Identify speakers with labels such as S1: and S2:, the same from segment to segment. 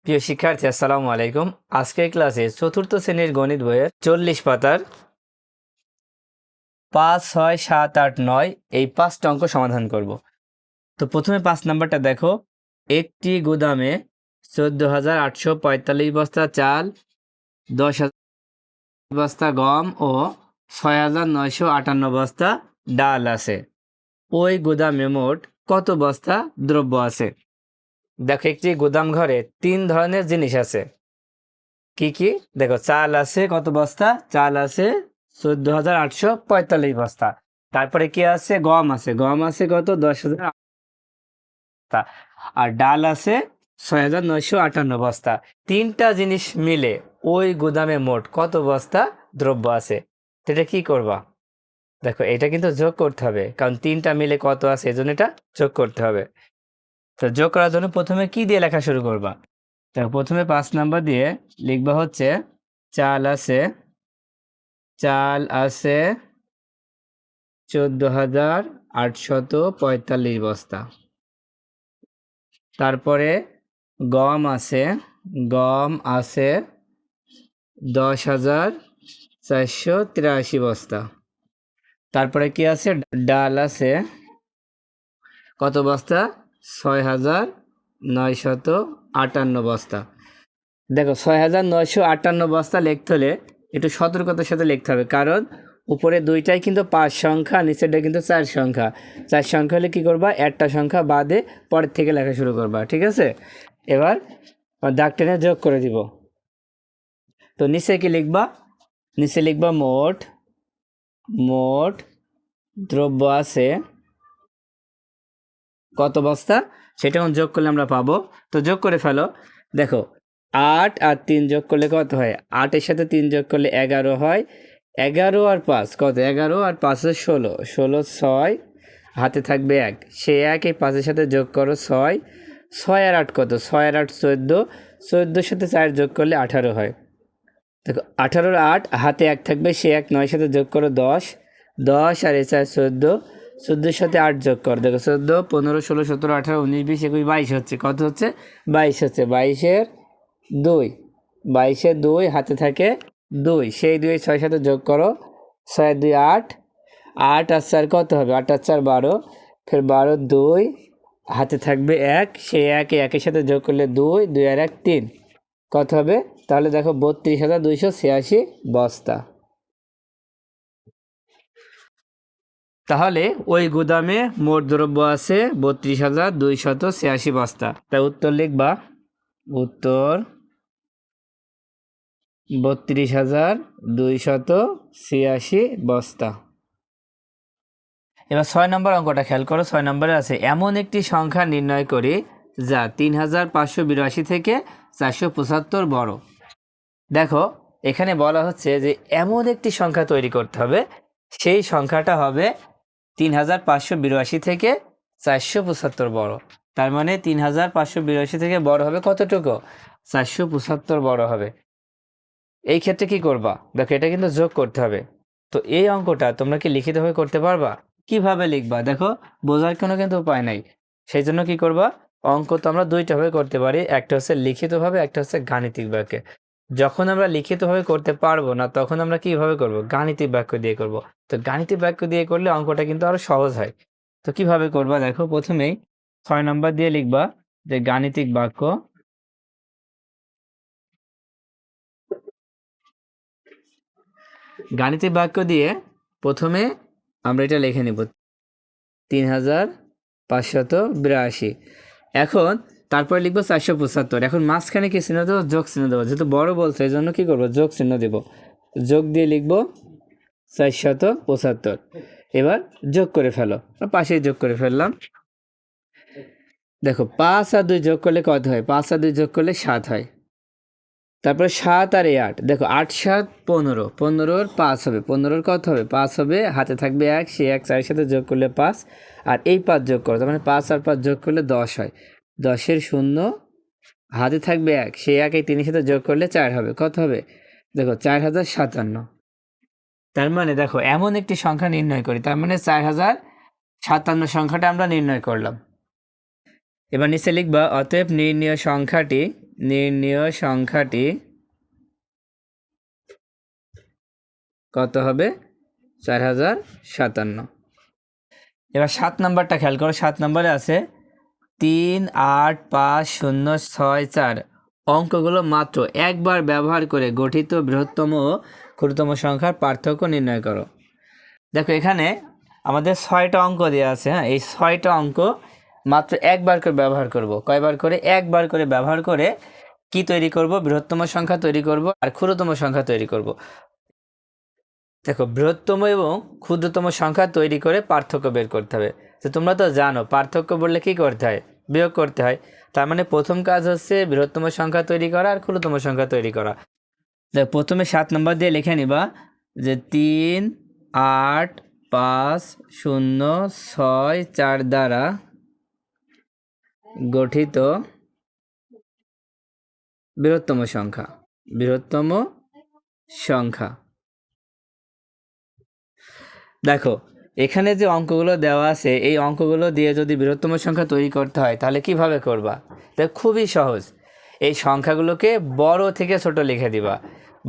S1: প্রিয় শিক্ষার্থী, আসসালামু আলাইকুম। আজকের ক্লাসে চতুর্থ শ্রেণীর গণিত বইয়ের 40 পাতার 5, 6, 7, 8, 9 এই 5টা অঙ্ক সমাধান করব। তো প্রথমে 5 নাম্বারটা দেখো। একটি গুদামে 14,845 বস্তা চাল, 10,000 বস্তা গম ও 6,958 বস্তা ডাল আছে। ওই গুদামে মোট কত বস্তা দ্রব্য আছে? দেখো, একটি গুদাম ঘরে 3 ধরনের জিনিস আছে। কি কি? দেখো, চাল আছে কত বস্তা? চাল আছে 14,845 বস্তা। তারপরে কি আছে? গম আছে। গম আছে কত? 10,000 বস্তা। আর ডাল আছে 6,958 বস্তা। 3টা জিনিস মিলে ওই গুদামে মোট কত বস্তা দ্রব্য আছে? তো এটা কি করবা? দেখো, এটা কিন্তু যোগ করতে হবে, কারণ 3টা মিলে কত আছে এজন্য এটা যোগ করতে হবে। তো যোগ করার জন্য প্রথমে কি দিয়ে লেখা শুরু করবা? দেখো, প্রথমে 5 নাম্বার দিয়ে লিখবা হচ্ছে চাল আছে 14,845 বস্তা। তারপরে গম আছে 10,483 বস্তা। তারপরে কি আছে? ডাল আছে কত বস্তা? 6,958 বস্তা। দেখো, 6,958 বস্তা লিখতে হলে একটু সতর্কতার সাথে লিখতে হবে, কারণ উপরে দুইটাই কিন্তু 5 সংখ্যা, নিচেরটা কিন্তু 4 সংখ্যা। 4 সংখ্যা হলে কি করবা? একটা সংখ্যা বাদে পরের থেকে লেখা শুরু করবা, ঠিক আছে? এবার দাগ টেনে যোগ করে দিব। তো নিচে কি লিখবা? নিচে লিখবা মোট দ্রব্য আছে কত বস্তা, সেটা যোগ করলে আমরা পাবো। তো যোগ করে ফেলো। দেখো, 8 আর 3 যোগ করলে কত হয়? 8-এর সাথে 3 যোগ করলে 11 হয়। 11 আর 5 কত? 11 আর 5 16, 16 6, হাতে থাকবে 1, সে 1 এই 5-এর সাথে যোগ করো 6, 6 আর 8 কত? 6 আর 8 14, 14-এর সাথে 4 যোগ করলে 18 হয়। দেখো, 18 আর 8, হাতে 1 থাকবে, সে 1, 9-এর সাথে যোগ করো 10, 10 আর 4 14, 14-এর সাথে 8 যোগ কর। দেখো, 14, 15, 16, 17, 18, 19, 20, 21, 22 হচ্ছে। কত হচ্ছে? 22 হচ্ছে। 22-এর 2, 22-এর 2, হাতে থাকে 2, সেই 2 6-এর সাথে যোগ করো। 6 2 8, 8 আর 4 কত হবে? 8 আর 4 12, ফের 12 2, হাতে থাকবে 1, সেই 1 1-এর সাথে যোগ করলে 2, 2 আর 1 3, কত হবে? তাহলে দেখো, 32,286 বস্তা। তাহলে ওই গুদামে মোট দ্রব্য আছে 32,286 বস্তা। তাই উত্তর লিখবা, উত্তর 32,286 বস্তা। এবার 6 নম্বর অঙ্কটা খেয়াল করো। 6 নম্বরে আছে এমন একটি সংখ্যা নির্ণয় করি যা 3,582 থেকে 475 বড়। দেখো, এখানে বলা হচ্ছে যে এমন একটি সংখ্যা তৈরি করতে হবে, সেই সংখ্যাটা হবে 3,582 থেকে 475 বড়। তার মানে 3,582 থেকে বড় হবে কতটুকু? 475 বড় হবে। এই ক্ষেত্রে কি করবা? দেখো, এটা কিন্তু যোগ করতে হবে। তো এই অঙ্কটা তোমরা কি লিখিতভাবে করতে পারবা? কিভাবে লিখবা? দেখো, বোঝার কোনো কিন্তু উপায় নাই। সেই জন্য কি করবা? অঙ্ক তো আমরা দুইটা ভাবে করতে পারি, একটা হচ্ছে লিখিতভাবে, একটা হচ্ছে গাণিতিক বাক্যে। যখন আমরা লিখিতভাবে করতে পারবো না, তখন আমরা কিভাবে করব? গাণিতিক বাক্য দিয়ে করব। তো গাণিতিক বাক্য দিয়ে করলে অঙ্কটা কিন্তু আরো সহজ হয়। তো কিভাবে করবা? দেখো, প্রথমেই 6 নম্বর দিয়ে লিখবা যে গাণিতিক বাক্য। গাণিতিক বাক্য দিয়ে প্রথমে আমরা এটা লিখে নিব 3,582। এখন তারপরে লিখবো 475। এখন মাঝখানে কি চিহ্ন দেবো? যোগ চিহ্ন দেবো, যেহেতু বড় বলছে এই জন্য কি করবো? যোগ চিহ্ন দেবো। যোগ দিয়ে লিখবো 475। এবার যোগ করে ফেলো, পাশেই যোগ করে ফেললাম। দেখো, 5 আর 2 যোগ করলে কত হয়? 5 আর 2 যোগ করলে 7 হয়। তারপরে 7 আর 8, দেখো 8 7 15, 15-র 5 হবে, 15-র কত হবে? 5 হবে, হাতে থাকবে 1, সেই 1 4-এর সাথে যোগ করলে 5, আর এই 5 যোগ করো, তার মানে 5 আর 5 যোগ করলে 10 হয়। 10-এর 0, হাতে থাকবে 1, সেই 1 এই 3-এর সাথে যোগ করলে 4 হবে। কত হবে? দেখো, 4,057। তার মানে দেখো, এমন একটি সংখ্যা নির্ণয় করি, তার মানে 4,057 সংখ্যাটা আমরা নির্ণয় করলাম। এবার নিচে লিখবা অতএব নির্ণয় সংখ্যাটি নির্ণীয় সংখ্যাটি কত হবে? 4057। এবার 7 নাম্বারটা খেয়াল করো। 7 নম্বরে আছে 3, 8, 5, 0, 6, 4 অঙ্কগুলো মাত্র একবার ব্যবহার করে গঠিত বৃহত্তম ও ক্ষুদ্রতম সংখ্যার পার্থক্য নির্ণয় করো। দেখো এখানে আমাদের 6টা অঙ্ক দেওয়া আছে। হ্যাঁ, এই 6টা অঙ্ক মাত্র একবার করে ব্যবহার করব। কয়বার করে? একবার করে ব্যবহার করে কি তৈরি করব? বৃহত্তম সংখ্যা তৈরি করব আর ক্ষুদ্রতম সংখ্যা তৈরি করব। দেখো, বৃহত্তম এবং ক্ষুদ্রতম সংখ্যা তৈরি করে পার্থক্য বের করতে হবে। তো তোমরা তো জানো পার্থক্য বললে কি করতে হয়? বিয়োগ করতে হয়। তার মানে প্রথম কাজ হচ্ছে বৃহত্তম সংখ্যা তৈরি করা আর ক্ষুদ্রতম সংখ্যা তৈরি করা। দেখো, প্রথমে 7 নম্বর দিয়ে লিখে নিবা যে 3, 8, 5, 0, 6, 4 দ্বারা গঠিত বৃহত্তম সংখ্যা। বৃহত্তম সংখ্যা। দেখো, এখানে যে অঙ্কগুলো দেওয়া আছে এই অঙ্কগুলো দিয়ে যদি বৃহত্তম সংখ্যা তৈরি করতে হয় তাহলে কিভাবে করবা? দেখো, খুবই সহজ। এই সংখ্যাগুলোকে বড় থেকে ছোট লিখে দিবা,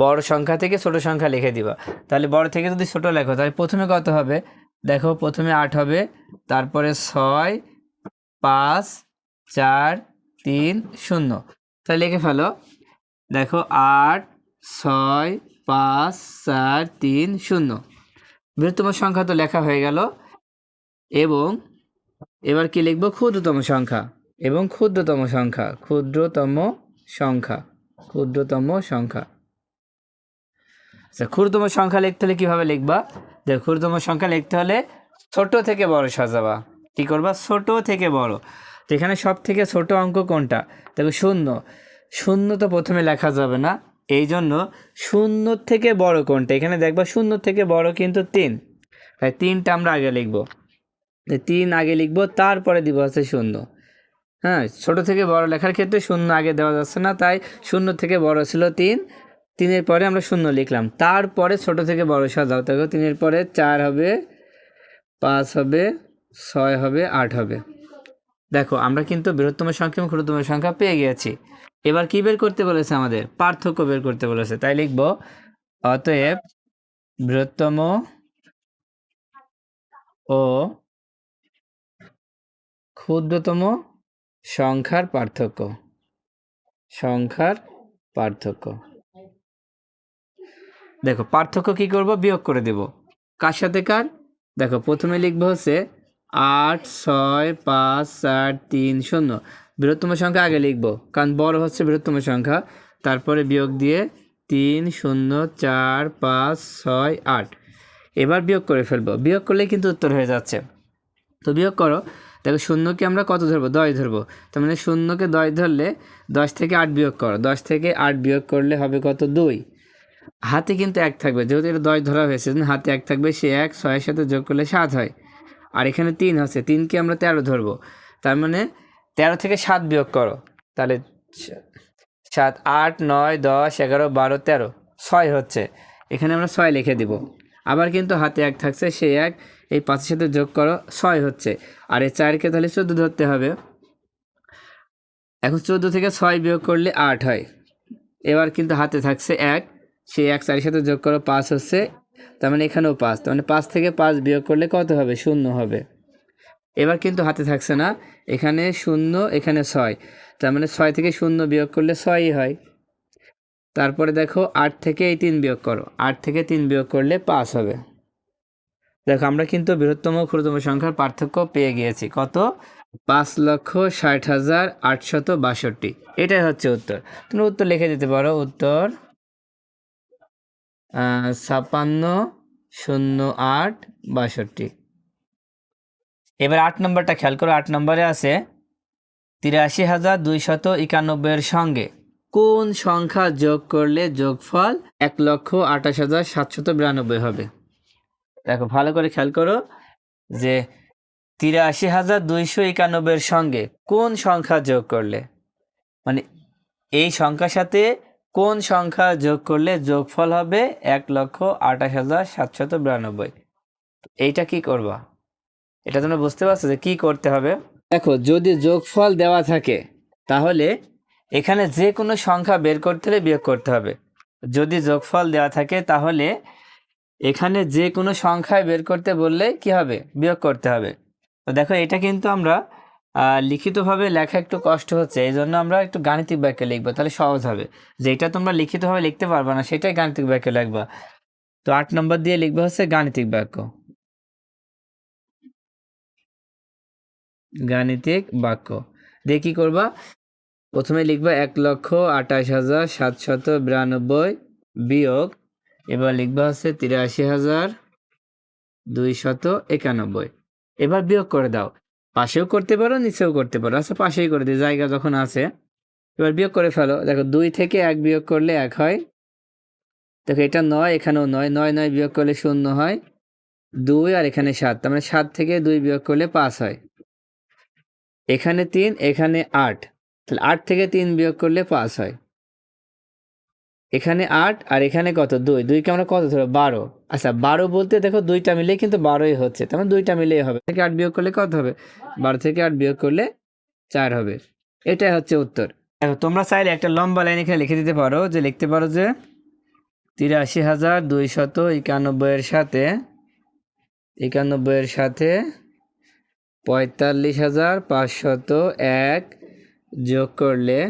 S1: বড় সংখ্যা থেকে ছোট সংখ্যা লিখে দিবা। তাহলে বড় থেকে যদি ছোট লেখো তাহলে প্রথমে কত হবে? দেখো, প্রথমে 8 হবে, তারপরে 6, 5, 4, 3, 0। তাহলে লিখে ফেলো। দেখো, 8, 6, 5, 4, 3, 0। বৃহত্তম সংখ্যা তো লেখা হয়ে গেল। এবং এবার কি লিখব? ক্ষুদ্রতম সংখ্যা। এবং ক্ষুদ্রতম সংখ্যা, ক্ষুদ্রতম সংখ্যা, ক্ষুদ্রতম সংখ্যা। আচ্ছা, ক্ষুদ্রতম সংখ্যা লিখতে হলে কিভাবে লিখবা? দেখো, ক্ষুদ্রতম সংখ্যা লিখতে হলে ছোট থেকে বড় সাজাবা। কি করবা? ছোট থেকে বড়। তো এখানে সব থেকে ছোট অঙ্ক কোনটা? দেখো, 0। 0 তো প্রথমে লেখা যাবে না, এই জন্য 0 থেকে বড় কোনটা? এখানে দেখবা 0 থেকে বড় কিন্তু 3। তাই 3টা আমরা আগে লিখব। 3 আগে লিখব, তারপরে দিব হচ্ছে 0। হ্যাঁ, ছোট থেকে বড় লেখার ক্ষেত্রে 0 আগে দেওয়া যাচ্ছে না, তাই 0 থেকে বড় ছিল 3, 3-এর পরে আমরা 0 লিখলাম। তারপরে ছোট থেকে বড় সাজাও। দেখো, 3-এর পরে 4 হবে, 5 হবে, 6 হবে, 8 হবে। দেখো, আমরা কিন্তু বৃহত্তম সংখ্যা এবং ক্ষুদ্রতম সংখ্যা পেয়ে গিয়েছি। এবার কি বের করতে বলেছে? আমাদের পার্থক্য বের করতে বলেছে। তাই লিখব, অতএব বৃহত্তম ও ক্ষুদ্রতম সংখ্যার পার্থক্য। সংখ্যার পার্থক্য। দেখো, পার্থক্য কি করব? বিয়োগ করে দেব। কার সাথে কার? দেখো, প্রথমে লিখবো হচ্ছে 8, 6, 5, 4, 3, 0। বৃহত্তম সংখ্যা আগে লিখবো, কারণ বড় হচ্ছে বৃহত্তম সংখ্যা। তারপরে বিয়োগ দিয়ে 3, 0, 4, 5, 6, 8। এবার বিয়োগ করে ফেলবো। বিয়োগ করলে কিন্তু উত্তর হয়ে যাচ্ছে। তো বিয়োগ করো। দেখো, 0কে আমরা কত ধরবো? 10 ধরবো। তার মানে 0কে 10 ধরলে 10 থেকে 8 বিয়োগ করো। 10 থেকে 8 বিয়োগ করলে হবে কত? 2। হাতে কিন্তু 1 থাকবে, যেহেতু এটা 10 ধরা হয়েছে, হাতে 1 থাকবে। সে 1 6-এর সাথে যোগ করলে 7 হয়। আর এখানে 3 আছে, 3কে আমরা 13 ধরবো। তার মানে 13 থেকে 7 বিয়োগ করো। তাহলে 7, 8, 9, 10, 11, 12, 13, 6 হচ্ছে। এখানে আমরা 6 লিখে দিব। আবার কিন্তু হাতে 1 থাকছে, সেই 1 এই 5-এর সাথে যোগ করো, 6 হচ্ছে। আর এই 4কে তাহলে 14 ধরতে হবে। এখন 14 থেকে 6 বিয়োগ করলে 8 হয়। এবার কিন্তু হাতে থাকছে 1, সেই 1 4-এর সাথে যোগ করো, 5 হচ্ছে। তার মানে এখানেও 5। তার মানে 5 থেকে 5 বিয়োগ করলে কত হবে? 0 হবে। এবার কিন্তু হাতে থাকছে না, এখানে 0, এখানে 6। তার মানে 6 থেকে 0 বিয়োগ করলে 6ই হয়। তারপরে দেখো, 8 থেকে এই 3 বিয়োগ করো, 8 থেকে 3 বিয়োগ করলে 5 হবে। দেখো, আমরা কিন্তু বৃহত্তম ও ক্ষুদ্রতম সংখ্যার পার্থক্য পেয়ে গিয়েছি। কত? 5,60,862। এটাই হচ্ছে উত্তর। তুমি উত্তর লিখে দিতে পারো। উত্তর 56,08,62। এবার 8 নম্বরটা খেয়াল করো। 8 নম্বরে আছে 83,291 সঙ্গে কোন সংখ্যা যোগ করলে যোগফল 1,28,792 হবে? দেখো, ভালো করে খেয়াল করো যে 83,291 সঙ্গে কোন সংখ্যা যোগ করলে, মানে এই সংখ্যার সাথে কোন সংখ্যা যোগ করলে যোগফল হবে 1,28,792। এইটা কি করবা? এটা তোমরা বুঝতে পারছো যে কি করতে হবে? দেখো, যদি যোগফল দেওয়া থাকে তাহলে এখানে যে কোনো সংখ্যা বের করতে হলে বিয়োগ করতে হবে। যদি যোগফল দেওয়া থাকে তাহলে এখানে যে কোনো সংখ্যায় বের করতে বললে কি হবে, বিয়োগ করতে হবে। তো দেখো এটা কিন্তু আমরা লিখিতভাবে লেখা একটু কষ্ট হচ্ছে, এই জন্য আমরা একটু গাণিতিক বাক্যে লিখবো, তাহলে সহজ হবে। যেটা তোমরা লিখিতভাবে লিখতে পারবে না সেটাই গাণিতিক বাক্যে লিখবা। তো 8 নম্বর দিয়ে লিখবো হচ্ছে গাণিতিক বাক্য। গাণিতিক বাক্য দিয়ে কি করবা, প্রথমে লিখবা 1,28,792 বিয়োগ, এবার লিখবা হচ্ছে 83,291। এবার বিয়োগ করে দাও, পাশেও করতে পারো নিচেও করতে পারো, আচ্ছা পাশেই করে দিই জায়গা যখন আছে। এবার বিয়োগ করে ফেলো, দেখো 2 থেকে 1 বিয়োগ করলে 1 হয়। দেখো এটা 9, এখানেও 9, 9 9 বিয়োগ করলে 0 হয়, 2 আর এখানে 7, তার মানে 7 থেকে 2 বিয়োগ করলে 5 হয়। এখানে 3, এখানে 8, তাহলে 8 থেকে 3 বিয়োগ করলে 5 হয়। এখানে 8 আর এখানে কত 2, 2কে আমরা কত ধরো 12। আচ্ছা 12 বলতে দেখো 2টা মিলে কিন্তু 12ই হচ্ছে, তার মানে 2টা মিলেই হবে। থেকে 8 বিয়োগ করলে কত হবে, 12 থেকে 8 বিয়োগ করলে 4 হবে। এটাই হচ্ছে উত্তর। দেখো তোমরা চাইলে একটা লম্বা লাইন এখানে লিখে দিতে পারো, যে লিখতে পারো যে 83,291 এর সাথে 45,501 যোগ করলে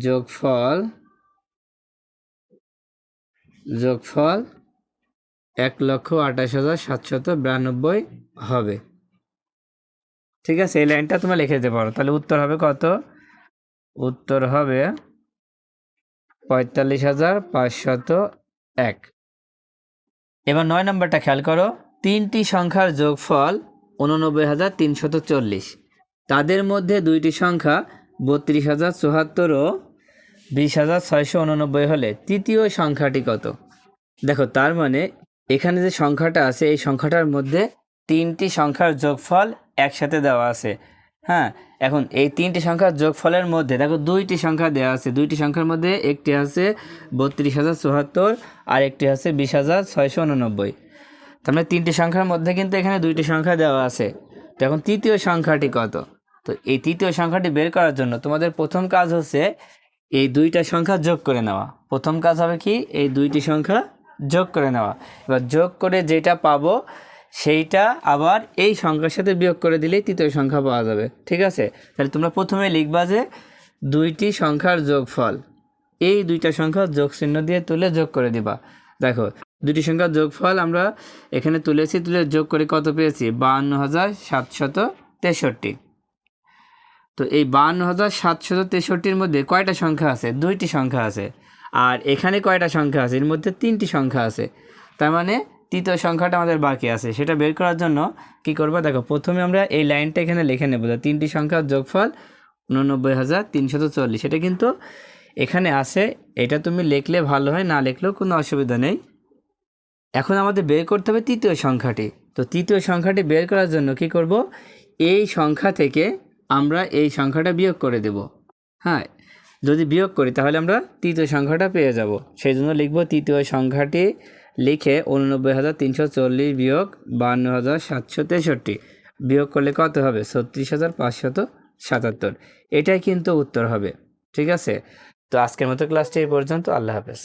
S1: যোগফল 1,28,792 হবে। ঠিক আছে, এই লাইনটা তোমরা লিখে দিতে পারো, তাহলে উত্তর হবে কত, উত্তর হবে 45,501। এবার 9 নম্বরটা খেয়াল করো, 3টি সংখ্যার যোগফল 89,340, তাদের মধ্যে 2টি সংখ্যা 32,074 ও 20,689 হলে তৃতীয় সংখ্যাটি কত। দেখো তার মানে এখানে যে সংখ্যাটা আছে এই সংখ্যাটার মধ্যে 3টি সংখ্যার যোগফল একসাথে দেওয়া আছে। হ্যাঁ, এখন এই 3টি সংখ্যার যোগফলের মধ্যে দেখো 2টি সংখ্যা দেওয়া আছে, 2টি সংখ্যার মধ্যে একটি আছে 32,074 আর একটি আছে 20,689। তার মানে 3টি সংখ্যার মধ্যে কিন্তু এখানে 2টি সংখ্যা দেওয়া আছে। তো এখন তৃতীয় সংখ্যাটি কত, তো এই তৃতীয় সংখ্যাটি বের করার জন্য তোমাদের প্রথম কাজ হচ্ছে এই 2টা সংখ্যা যোগ করে নেওয়া। প্রথম কাজ হবে কি, এই 2টি সংখ্যা যোগ করে নেওয়া। এবার যোগ করে যেটা পাবো সেইটা আবার এই সংখ্যার সাথে বিয়োগ করে দিলেই তৃতীয় সংখ্যা পাওয়া যাবে। ঠিক আছে, তাহলে তোমরা প্রথমে লিখবা যে 2টি সংখ্যার যোগফল, এই 2টা সংখ্যা যোগ চিহ্ন দিয়ে তুলে যোগ করে দিবা। দেখো 2টি সংখ্যার যোগফল আমরা এখানে তুলেছি, তুলে যোগ করে কত পেয়েছি, 52,763। তো এই 52,763-র মধ্যে কয়টা সংখ্যা আছে, 2টি সংখ্যা আছে। আর এখানে কয়টা সংখ্যা আছে, এর মধ্যে 3টি সংখ্যা আছে। তার মানে তৃতীয় সংখ্যাটা আমাদের বাকি আছে, সেটা বের করার জন্য কি করবো, দেখো প্রথমে আমরা এই লাইনটা এখানে লিখে নেব, 3টি সংখ্যার যোগফল 89,340, এটা কিন্তু এখানে আছে। এটা তুমি লিখলে ভালো হয়, না লিখলেও কোনো অসুবিধা নেই। এখন আমাদের বের করতে হবে তৃতীয় সংখ্যাটি। তো তৃতীয় সংখ্যাটি বের করার জন্য কি করব, এই সংখ্যা থেকে আমরা এই সংখ্যাটা বিয়োগ করে দেব। হ্যাঁ, যদি বিয়োগ করি তাহলে আমরা তৃতীয় সংখ্যাটা পেয়ে যাব। সেই জন্য লিখব তৃতীয় সংখ্যাটি, লিখে 89,340 বিয়োগ 52,763 বিয়োগ করলে কত হবে, 36,577। এটাই কিন্তু উত্তর হবে। ঠিক আছে, তো আজকের মতো ক্লাসটি এই পর্যন্ত। আল্লাহ হাফেজ।